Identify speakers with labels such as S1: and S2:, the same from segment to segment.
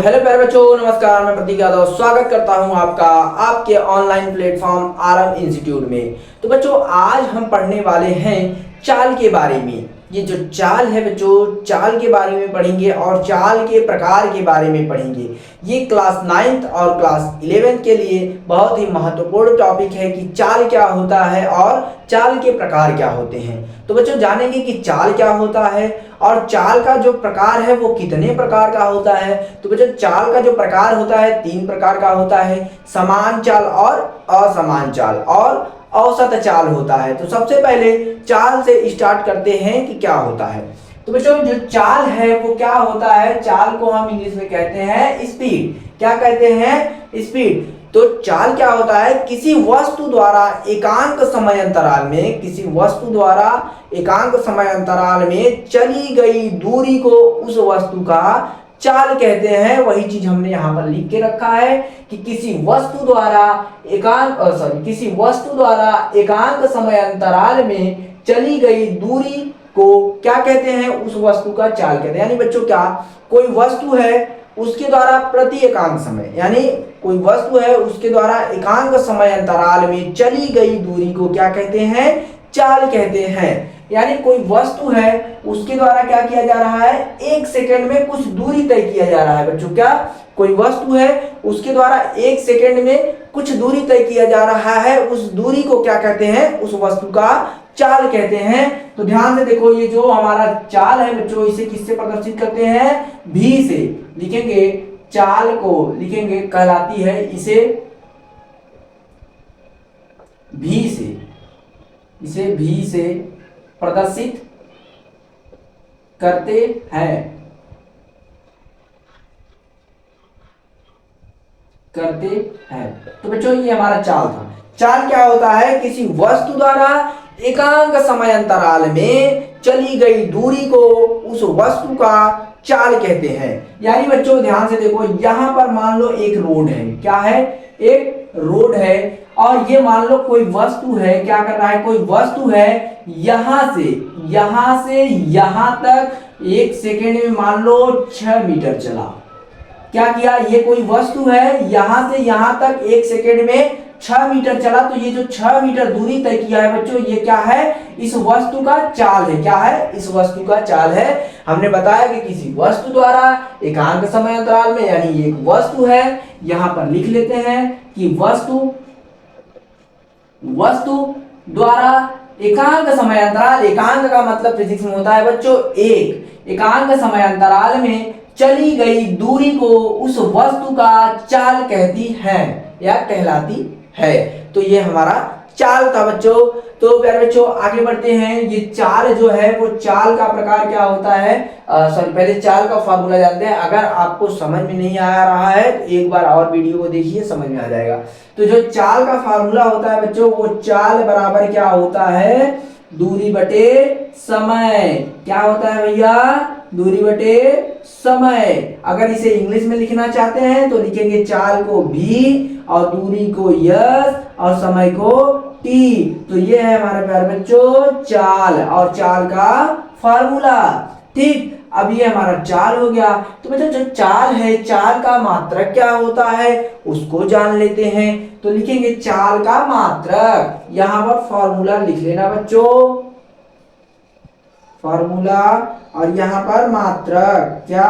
S1: Hello प्यारे बच्चों, नमस्कार। मैं प्रतीक यादव स्वागत करता हूं आपका आपके ऑनलाइन प्लेटफॉर्म आरएम इंस्टीट्यूट में। तो बच्चों, आज हम पढ़ने वाले हैं चाल के बारे में। ये जो चाल है बच्चों, चाल के बारे में पढ़ेंगे और चाल के प्रकार के बारे में पढ़ेंगे। ये क्लास 9th और क्लास 11th के लिए बहुत ही महत्वपूर्ण टॉपिक है कि चाल क्या होता है और चाल के प्रकार क्या होते हैं। तो बच्चों, जानेंगे कि चाल क्या होता है और चाल का जो प्रकार है वो कितने प्रकार का होता है। तो बच्चों, चाल का जो प्रकार होता है 3 प्रकार का होता है, समान चाल और असमान चाल और औसत चाल होता है। तो सबसे पहले चाल से स्टार्ट करते हैं कि क्या होता है। तो बच्चों, जो चाल है वो क्या होता है, चाल को हम इंग्लिश में कहते हैं स्पीड। क्या कहते हैं? स्पीड। तो चाल क्या होता है, किसी वस्तु द्वारा एकांक समय अंतराल में, किसी वस्तु द्वारा एकांक समय अंतराल में चली गई दूरी को उस वस्तु का चाल कहते हैं। वही चीज हमने यहाँ पर लिख के रखा है कि किसी वस्तु द्वारा एकांक समय अंतराल में चली गई दूरी को क्या कहते हैं, उस वस्तु का चाल कहते हैं। यानी बच्चों, क्या कोई वस्तु है उसके द्वारा प्रति एकांक समय, यानी कोई वस्तु है उसके द्वारा एकांक समय अंतराल में चली गई दूरी को क्या कहते हैं, चाल कहते हैं। यानी कोई वस्तु है उसके द्वारा क्या किया जा रहा है, 1 सेकंड में कुछ दूरी तय किया जा रहा है। बच्चों, क्या कोई वस्तु है उसके द्वारा 1 सेकंड में कुछ दूरी तय किया जा रहा है, उस दूरी को क्या कहते हैं, उस वस्तु का चाल कहते हैं। तो ध्यान से देखो, ये जो हमारा चाल है बच्चों, इसे किससे प्रदर्शित करते हैं, भी से लिखेंगे। चाल को लिखेंगे, कहलाती है इसे भी से प्रदर्शित करते हैं तो बच्चों, ये हमारा चाल था। चाल क्या होता है, किसी वस्तु द्वारा एकांक समय अंतराल में चली गई दूरी को उस वस्तु का चाल कहते हैं। यानी बच्चों, ध्यान से देखो, यहां पर मान लो एक रोड है। क्या है? एक रोड है और ये मान लो कोई वस्तु है। क्या कर रहा है, कोई वस्तु है यहां से यहां तक 1 सेकेंड में मान लो 6 मीटर चला। क्या किया, ये कोई वस्तु है यहां से यहां तक 1 सेकेंड में 6 मीटर चला। तो ये जो 6 मीटर दूरी तय किया है बच्चों, ये क्या है, इस वस्तु का चाल है। क्या है? इस वस्तु का चाल है। हमने बताया कि किसी वस्तु द्वारा एकांक समय अंतराल में, यानी एक वस्तु है, यहां पर लिख लेते हैं कि वस्तु द्वारा एकांक समय अंतराल, एकांक का मतलब फिजिक्स में होता है बच्चों एक, एकांक समय अंतराल में चली गई दूरी को उस वस्तु का चाल कहती है या कहलाती है। तो ये हमारा चाल था बच्चों। तो प्यारे बच्चों, आगे बढ़ते हैं। ये चाल जो है वो चाल का प्रकार क्या होता है, पहले चाल का फार्मूला जानते हैं। अगर आपको समझ में नहीं आ रहा है तो एक बार और वीडियो को देखिए, समझ में आ जाएगा। तो जो चाल का फार्मूला होता है बच्चों, वो चाल बराबर क्या होता है, दूरी बटे समय। क्या होता है भैया, दूरी बटे समय। अगर इसे इंग्लिश में लिखना चाहते हैं तो लिखेंगे चाल को v और दूरी को s और समय को t। तो ये है हमारे प्यारे बच्चों चाल और चाल का फार्मूला। ठीक, अब ये हमारा चाल हो गया। तो बच्चों, जो चाल है, चाल का मात्रक क्या होता है उसको जान लेते हैं। तो लिखेंगे चाल का मात्रक, यहां पर फॉर्मूला लिख लेना बच्चों, फॉर्मूला, और यहां पर मात्रक। क्या?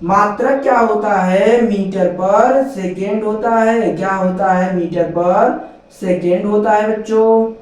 S1: मात्रक क्या होता है, मीटर पर सेकेंड होता है। क्या होता है, मीटर पर सेकेंड होता है बच्चों।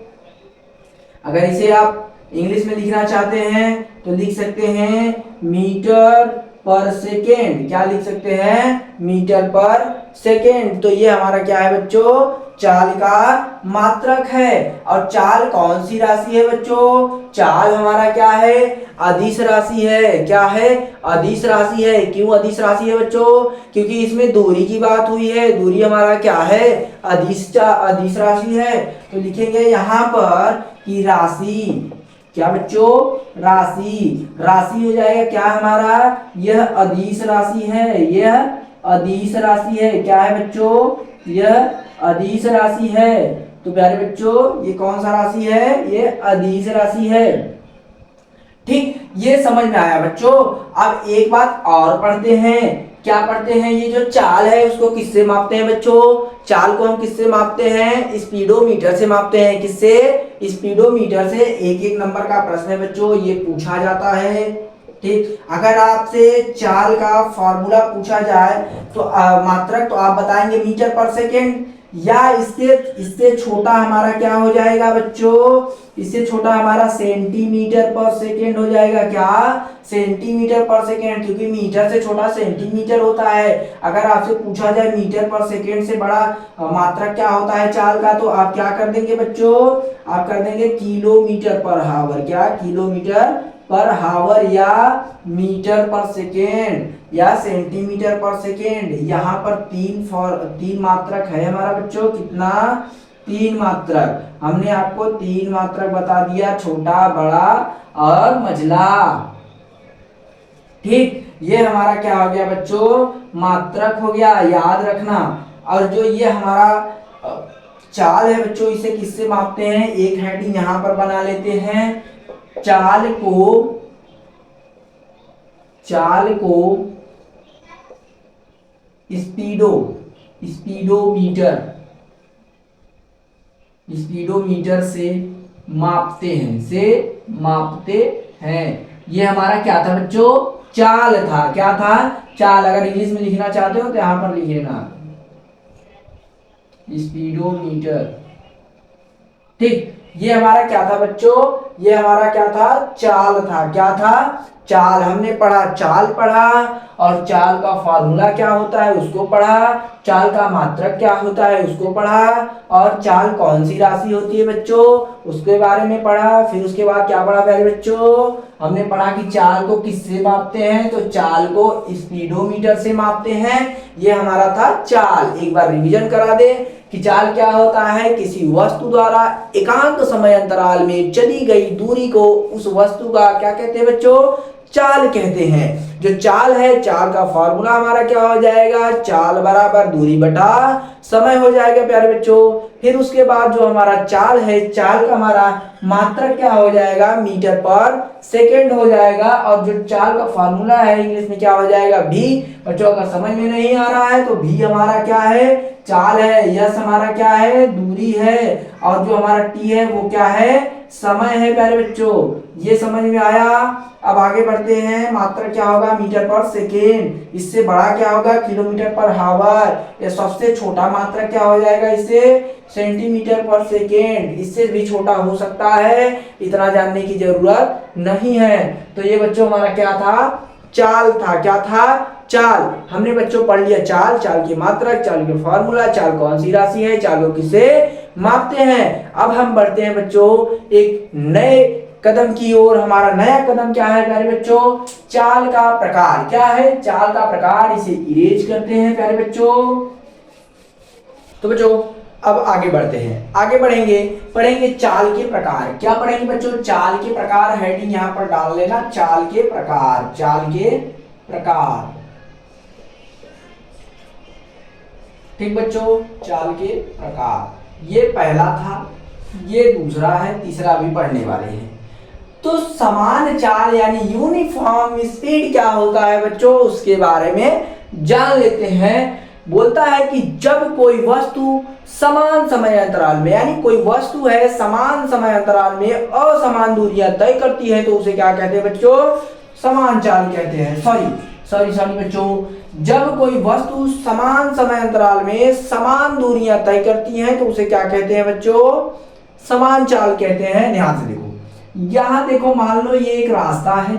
S1: अगर इसे आप इंग्लिश में लिखना चाहते हैं तो लिख सकते हैं मीटर पर सेकेंड। क्या लिख सकते हैं, मीटर पर सेकेंड। तो ये हमारा क्या है बच्चों, चाल का मात्रक है। और चाल कौन सी राशि है बच्चों, चाल हमारा क्या है, अदिश राशि है। क्या है, अदिश राशि है। क्यों अदिश राशि है बच्चों, क्योंकि इसमें दूरी की बात हुई है। दूरी हमारा क्या है, अदिश राशि है। तो लिखेंगे यहाँ पर कि राशि। क्या बच्चों, राशि हो जाएगा। क्या हमारा, यह अदिश राशि है, यह अदिश राशि है। क्या है बच्चों, यह अदिश राशि है। तो प्यारे बच्चों, ये कौन सा राशि है, ये अदिश राशि है। ठीक, ये समझ में आया बच्चों। अब एक बात और पढ़ते हैं, क्या पढ़ते हैं, ये जो चाल है उसको किससे मापते हैं बच्चों? चाल को हम किससे मापते हैं? स्पीडोमीटर से मापते हैं। किससे? स्पीडोमीटर से। एक एक नंबर का प्रश्न है बच्चों, ये पूछा जाता है। ठीक, अगर आपसे चाल का फॉर्मूला पूछा जाए तो मात्रक, तो आप बताएंगे मीटर पर सेकेंड, या इससे छोटा हमारा क्या हो जाएगा बच्चों? इससे छोटा हमारा सेंटीमीटर पर सेकेंड हो जाएगा। क्या? सेंटीमीटर पर सेकेंड, क्योंकि मीटर से छोटा सेंटीमीटर होता है। अगर आपसे पूछा जाए मीटर पर सेकेंड से बड़ा मात्रक क्या होता है चाल का, तो आप क्या कर देंगे बच्चों? आप कर देंगे किलोमीटर पर हावर। क्या? किलोमीटर पर हावर, या मीटर पर सेकेंड, या सेंटीमीटर पर सेकेंड। यहाँ पर तीन मात्रक है हमारा बच्चों। कितना? 3 मात्रक। हमने आपको 3 मात्रक बता दिया, छोटा, बड़ा और मझला। ठीक, ये हमारा क्या हो गया बच्चों? मात्रक हो गया, याद रखना। और जो ये हमारा चाल है बच्चों, इसे किससे मापते हैं? एक हेडिंग यहां पर बना लेते हैं। चाल को स्पीडोमीटर से मापते हैं। ये हमारा क्या था बच्चों? चाल था। क्या था? चाल। अगर इंग्लिश में लिखना चाहते हो तो यहां पर लिख लेना, स्पीडोमीटर। ठीक, ये हमारा क्या था बच्चों? ये हमारा क्या था? चाल था। क्या था? चाल। हमने पढ़ा, चाल पढ़ा, और चाल का फॉर्मूला क्या होता है उसको पढ़ा, चाल का मात्रक क्या होता है उसको पढ़ा, और चाल कौन सी राशि होती है बच्चों उसके बारे में पढ़ा। फिर उसके बाद क्या पढ़ा प्यारे बच्चों? हमने पढ़ा कि चाल को किससे मापते हैं, तो चाल को स्पीडोमीटर से मापते हैं। ये हमारा था चाल। एक बार रिवीजन करा दे कि चाल क्या होता है? किसी वस्तु द्वारा एकांत समय अंतराल में चली गई दूरी को उस वस्तु का क्या कहते हैं बच्चों? चाल कहते हैं। जो चाल है, चाल का फॉर्मूला हमारा क्या हो जाएगा? चाल बराबर दूरी बटा समय हो जाएगा प्यारे बच्चों। फिर उसके बाद जो हमारा चाल है, चाल का हमारा मात्रक क्या हो जाएगा? मीटर पर सेकेंड हो जाएगा। और जो चाल का फॉर्मूला है इंग्लिश में क्या हो जाएगा? भी। बच्चों अगर समझ में नहीं आ रहा है तो भी हमारा क्या है? चाल है। यस हमारा क्या है? दूरी है। और जो हमारा टी है वो क्या है? समय है प्यारे बच्चों। ये समझ में आया? अब आगे बढ़ते हैं। मात्रक क्या होगा? मीटर पर सेकेंड। इससे बड़ा क्या होगा? किलोमीटर पर हावर। ये सबसे छोटा मात्रक क्या हो जाएगा? इससे सेंटीमीटर पर सेकेंड। इससे भी छोटा हो सकता है, इतना जानने की जरूरत नहीं है। तो ये बच्चों हमारा क्या था? चाल था। क्या था? चाल। हमने बच्चों पढ़ लिया चाल, चाल की मात्रक, चाल के फॉर्मूला, चाल कौन सी राशि है, चाल को किससे मापते हैं। अब हम बढ़ते हैं बच्चों एक नए कदम की ओर। हमारा नया कदम क्या है प्यारे बच्चों? चाल का प्रकार। क्या है? चाल का प्रकार। इसे इरेज करते हैं प्यारे बच्चों। तो बच्चों अब आगे बढ़ते हैं। आगे पढ़ेंगे चाल के प्रकार। क्या पढ़ेंगे बच्चों? चाल के प्रकार। हेडिंग यहां पर डाल लेना, चाल के प्रकार। चाल के प्रकार। ठीक बच्चों, चाल के प्रकार। ये पहला था, ये दूसरा है, तीसरा भी पढ़ने वाले हैं। तो समान चाल यानी यूनिफॉर्म स्पीड क्या होता है बच्चों, उसके बारे में जान लेते हैं। बोलता है कि जब कोई वस्तु समान समय अंतराल में, यानी कोई वस्तु है समान समय अंतराल में असमान दूरियां तय करती है, तो उसे क्या कहते हैं बच्चों? समान चाल कहते हैं। सॉरी बच्चों, जब कोई वस्तु समान समय अंतराल में समान दूरियां तय करती हैं तो उसे क्या कहते हैं बच्चों? समान चाल कहते हैं। ध्यान से देखो, यहां देखो, मान लो ये एक रास्ता है।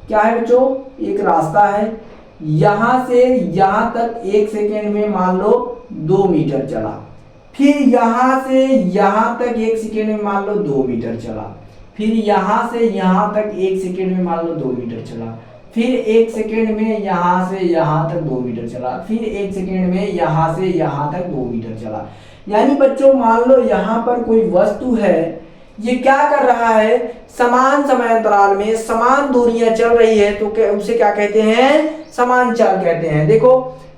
S1: क्या है बच्चों? एक रास्ता है। यहां से यहां तक 1 सेकेंड में मान लो 2 मीटर चला। फिर यहां से यहां तक 1 सेकेंड में मान लो 2 मीटर चला। फिर यहां से यहां तक 1 सेकेंड में मान लो 2 मीटर चला। फिर 1 सेकेंड में यहां से यहां तक 2 मीटर चला। फिर 1 सेकेंड में यहां से यहां तक 2 मीटर चला। यानी बच्चों मान लो यहां पर कोई वस्तु है, ये क्या कर रहा है? समान समय अंतराल में समान दूरियां चल रही है, तो उसे क्या कहते हैं? समान चाल कहते हैं। देखो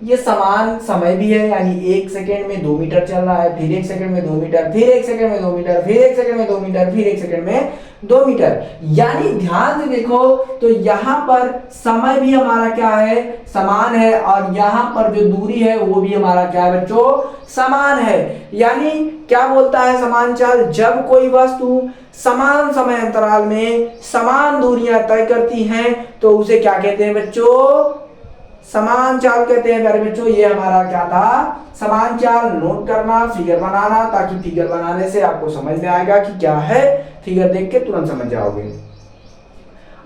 S1: ये समान समय भी है, यानी 1 सेकेंड में 2 मीटर चल रहा है, फिर 1 सेकेंड में 2 मीटर, फिर 1 सेकेंड में 2 मीटर, फिर 1 सेकेंड में 2 मीटर, फिर 1 सेकेंड में 2 मीटर। यानी ध्यान से देखो तो यहाँ पर समय भी हमारा क्या है, समान है, और यहाँ पर जो दूरी है वो भी हमारा क्या है बच्चों, समान है। यानी क्या बोलता है समान चाल, जब कोई वस्तु समान समय अंतराल में समान दूरियां तय करती हैं तो उसे क्या कहते हैं बच्चों, समान चाल कहते हैं प्यारे बच्चों। ये हमारा क्या था, समान चाल। नोट करना, फिगर बनाना, ताकि फिगर बनाने से आपको समझ में आएगा कि क्या है, फिगर देख के तुरंत समझ जाओगे।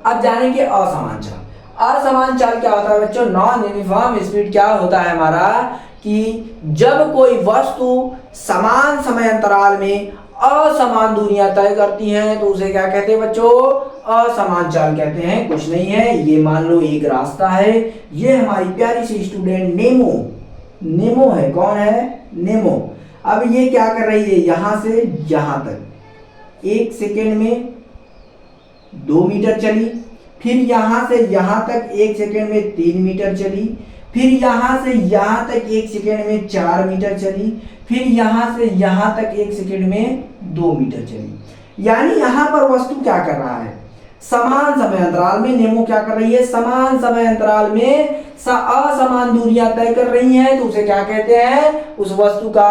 S1: अब जानेंगे असमान चाल। असमान चाल क्या होता है बच्चों, नॉन यूनिफॉर्म स्पीड। क्या होता है हमारा कि जब कोई वस्तु समान समय अंतराल में असमान दूरियां तय करती हैं तो उसे क्या कहते हैं बच्चों, असमान चाल कहते हैं। कुछ नहीं है, ये मान लो एक रास्ता है, ये हमारी प्यारी सी स्टूडेंट नेमो, नेमो है। कौन है, नेमो। अब ये क्या कर रही है, यहां से यहां तक 1 सेकेंड में 2 मीटर चली, फिर यहां से यहां तक 1 सेकेंड में 3 मीटर चली, फिर यहां से यहां तक 1 सेकेंड में 4 मीटर चली, फिर यहां से यहां तक 1 सेकेंड में 2 मीटर चली। यानी यहां पर वस्तु क्या कर रहा है, समान समय अंतराल में नेमो क्या कर रही है, समान समय अंतराल में असमान दूरियां तय कर रही हैं तो उसे क्या कहते हैं, उस वस्तु का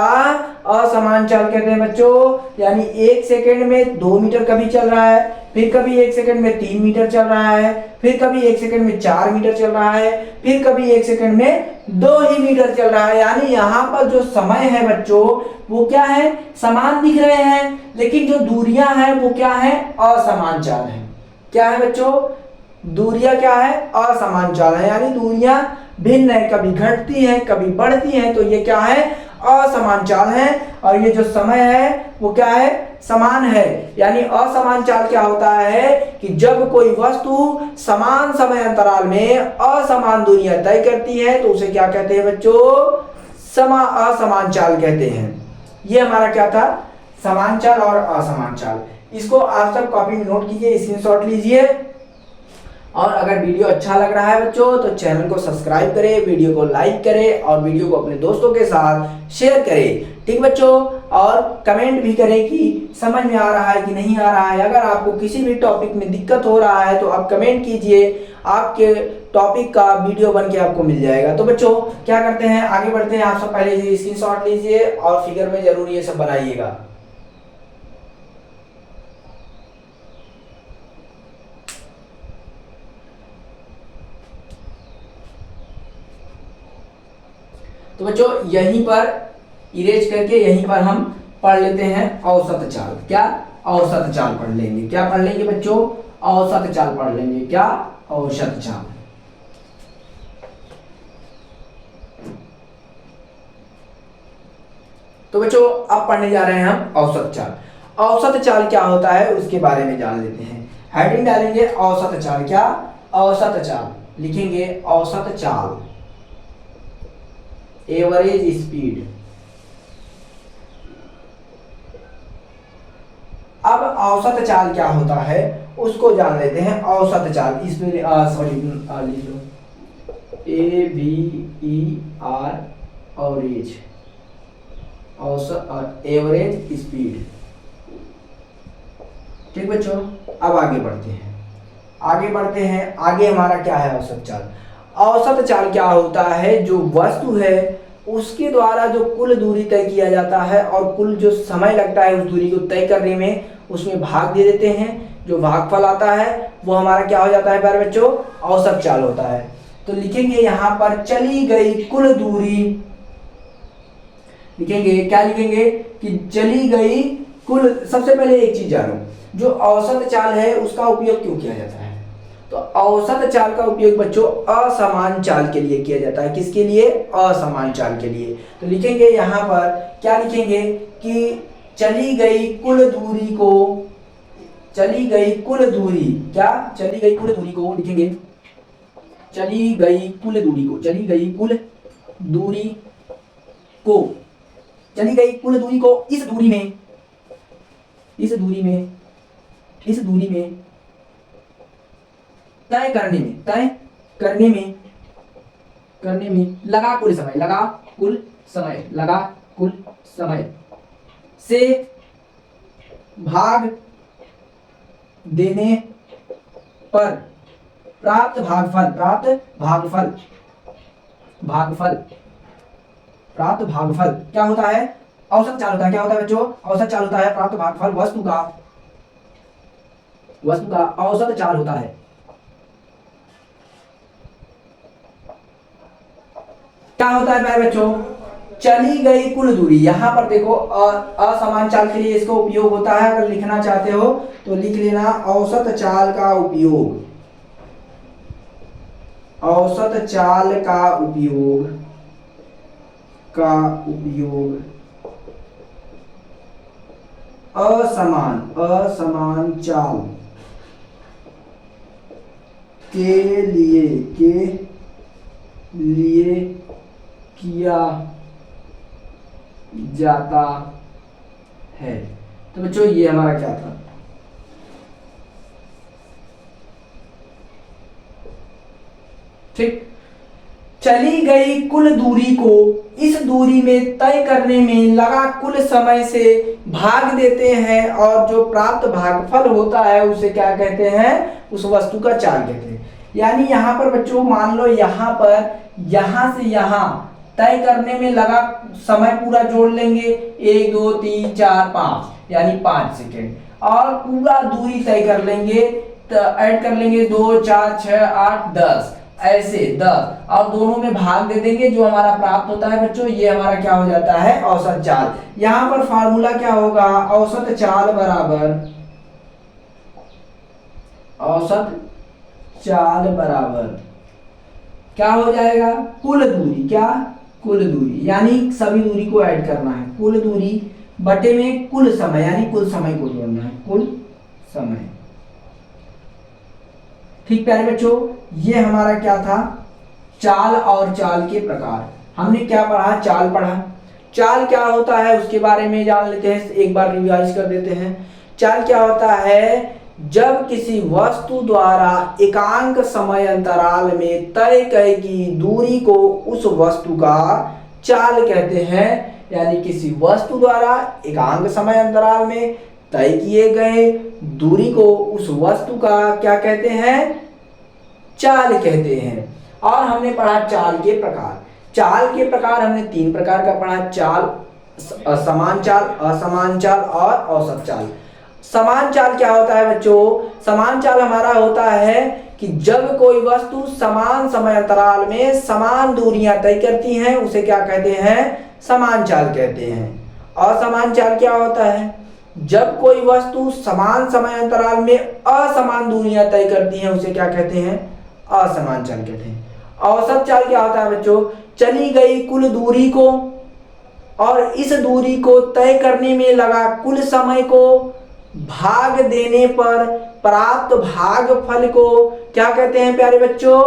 S1: असमान चाल कहते हैं बच्चों। यानी 1 सेकेंड में 2 मीटर कभी चल रहा है, फिर कभी 1 सेकेंड में 3 मीटर चल रहा है, फिर कभी 1 सेकेंड में 4 मीटर चल रहा है, फिर कभी 1 सेकेंड में 2 ही मीटर चल रहा है। यानी यहाँ पर जो समय है बच्चों वो क्या है, समान दिख रहे हैं, लेकिन जो दूरियां हैं वो क्या है, असमान चाल है। क्या है बच्चों, दूरियां क्या है, असमान चाल है। यानी दूरियां भिन्न है, कभी घटती हैं कभी बढ़ती हैं, तो ये क्या है, असमान चाल है। और ये जो समय है वो क्या है, समान है। यानी असमान चाल क्या होता है कि जब कोई वस्तु समान समय अंतराल में असमान दूरियां तय करती है तो उसे क्या कहते हैं बच्चों, असमान चाल कहते हैं। ये हमारा क्या था, समान चाल और असमान चाल। इसको आप सब कॉपी में नोट कीजिए, स्क्रीनशॉट लीजिए। और अगर वीडियो अच्छा लग रहा है बच्चों तो चैनल को सब्सक्राइब करें, वीडियो को लाइक करें और वीडियो को अपने दोस्तों के साथ शेयर करें, ठीक बच्चों। और कमेंट भी करें कि समझ में आ रहा है कि नहीं आ रहा है। अगर आपको किसी भी टॉपिक में दिक्कत हो रहा है तो आप कमेंट कीजिए, आपके टॉपिक का वीडियो बन के आपको मिल जाएगा। तो बच्चों क्या करते हैं, आगे बढ़ते हैं। आप सब पहले स्क्रीनशॉट लीजिए और फिगर में जरूर ये सब बनाइएगा। तो बच्चों यहीं पर इरेज करके यहीं पर हम पढ़ लेते हैं औसत चाल। क्या, औसत चाल पढ़ लेंगे। क्या पढ़ लेंगे बच्चों, औसत चाल पढ़ लेंगे। क्या, औसत चाल। तो बच्चों अब पढ़ने जा रहे हैं हम औसत चाल। औसत चाल क्या होता है उसके बारे में जान लेते हैं। हेडिंग डालेंगे औसत चाल। क्या, औसत चाल, लिखेंगे औसत चाल, एवरेज स्पीड। अब औसत चाल क्या होता है उसको जान लेते हैं। औसत चाल, इसमें सॉरी लिख लो, AVER, एवरेज, औसत, एवरेज स्पीड। ठीक बच्चों, अब आगे बढ़ते हैं। आगे हमारा क्या है, औसत चाल। औसत चाल क्या होता है, जो वस्तु है उसके द्वारा जो कुल दूरी तय किया जाता है और कुल जो समय लगता है उस दूरी को तय करने में, उसमें भाग दे देते हैं। जो भागफल आता है वो हमारा क्या हो जाता है प्यारे बच्चों, औसत चाल होता है। तो लिखेंगे यहाँ पर चली गई कुल दूरी, लिखेंगे क्या, लिखेंगे कि चली गई कुल। सबसे पहले एक चीज जानो, जो औसत चाल है उसका उपयोग क्यों किया जाता है। तो औसत चाल का उपयोग बच्चों असमान चाल के लिए किया जाता है। किसके लिए, असमान चाल के लिए। तो लिखेंगे यहाँ पर क्या, लिखेंगे कि चली गई कुल दूरी को, चली गई कुल दूरी, क्या, चली गई कुल दूरी को, लिखेंगे चली गई कुल दूरी को, चली गई कुल दूरी को, चली गई कुल दूरी को इस दूरी में, इस दूरी में, इस दूरी में तय करने में, तय करने में, करने में लगा कुल समय, लगा कुल समय, लगा कुल समय से भाग देने पर प्राप्त भागफल, प्राप्त भागफल क्या होता है? औसत चाल होता है। क्या होता है बच्चों? औसत चाल होता है। प्राप्त भागफल वस्तु का औसत चाल होता है। क्या होता है प्यारे बच्चों? चली गई कुल दूरी। यहां पर देखो असमान चाल के लिए इसका उपयोग होता है। अगर लिखना चाहते हो तो लिख लेना औसत चाल का उपयोग, औसत चाल का उपयोग असमान चाल के लिए किया जाता है। तो बच्चों ये हमारा क्या था? ठीक, चली गई कुल दूरी को इस दूरी में तय करने में लगा कुल समय से भाग देते हैं और जो प्राप्त भागफल होता है उसे क्या कहते हैं? उस वस्तु का चाल कहते हैं। यानी यहाँ पर बच्चों मान लो यहाँ पर यहाँ से यहाँ तय करने में लगा समय पूरा जोड़ लेंगे 1 2 3 4 5 यानी 5 सेकेंड, और पूरा दूरी तय कर लेंगे तो ऐड कर लेंगे 2 4 6 8 10 ऐसे 10 और दोनों में भाग दे देंगे। जो हमारा प्राप्त होता है बच्चों ये हमारा क्या हो जाता है? औसत चाल। यहाँ पर फार्मूला क्या होगा? औसत चाल बराबर क्या हो जाएगा? कुल दूरी। क्या? कुल दूरी, यानी सभी दूरी को ऐड करना है। कुल दूरी बटे में कुल समय, यानी कुल समय को जोड़ना है, कुल समय। ठीक प्यारे बच्चों, ये हमारा क्या था? चाल और चाल के प्रकार। हमने क्या पढ़ा? चाल पढ़ा। चाल क्या होता है उसके बारे में जान लेते हैं, एक बार रिवाइज कर देते हैं। चाल क्या होता है? जब किसी वस्तु द्वारा एकांक समय अंतराल में तय की दूरी को उस वस्तु का चाल कहते हैं। यानी किसी वस्तु द्वारा एकांक समय अंतराल में तय किए गए दूरी को उस वस्तु का क्या कहते हैं? चाल कहते हैं। और हमने पढ़ा चाल के प्रकार। चाल के प्रकार हमने 3 प्रकार का पढ़ा: चाल, समान चाल, असमान चाल और औसत चाल। समान चाल क्या होता है बच्चों? समान चाल हमारा होता है कि जब कोई वस्तु समान समय अंतराल में समान दूरियां तय करती हैं उसे क्या कहते हैं? समान चाल कहते हैं। असमान चाल क्या होता है? जब कोई वस्तु समान समय अंतराल में असमान दूरियां तय करती हैं उसे क्या कहते हैं? असमान चाल कहते हैं। औसत चाल क्या होता है बच्चों? चली गई कुल दूरी को और इस दूरी को तय करने में लगा कुल समय को भाग देने पर प्राप्त भागफल को क्या कहते हैं प्यारे बच्चों?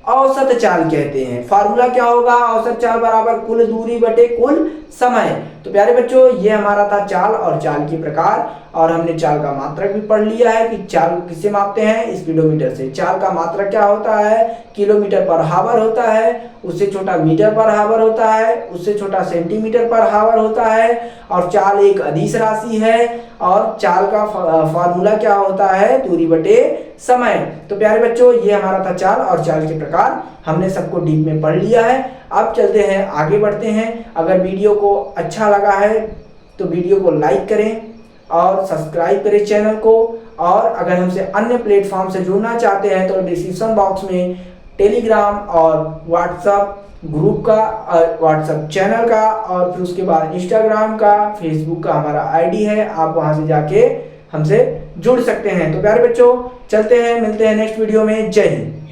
S1: औसत चाल कहते हैं। फार्मूला क्या होगा? औसत चाल बराबर कुल दूरी बटे कुल समय। तो प्यारे बच्चों ये हमारा था चाल और चाल के प्रकार। और हमने चाल का मात्रक भी पढ़ लिया है कि चाल को किससे मापते हैं? स्पीडोमीटर से। चाल का मात्रक क्या होता है? किलोमीटर पर हावर होता है, उससे छोटा मीटर पर हावर होता है, उससे छोटा सेंटीमीटर पर हावर होता है। और चाल एक अदिश राशि है। और चाल का फार्मूला क्या होता है? दूरी बटे समय। तो प्यारे बच्चों ये हमारा था चाल और चाल के प्रकार। हमने सबको डीप में पढ़ लिया है। अब चलते हैं, आगे बढ़ते हैं। अगर वीडियो को अच्छा लगा है तो वीडियो को लाइक करें और सब्सक्राइब करें चैनल को। और अगर हमसे अन्य प्लेटफॉर्म से जुड़ना चाहते हैं तो डिस्क्रिप्शन बॉक्स में टेलीग्राम और व्हाट्सएप ग्रुप का, व्हाट्सएप चैनल का, और फिर उसके बाद इंस्टाग्राम का, फेसबुक का हमारा आईडी है। आप वहां से जाके हमसे जुड़ सकते हैं। तो प्यारे बच्चों चलते हैं, मिलते हैं नेक्स्ट वीडियो में। जय हिंद।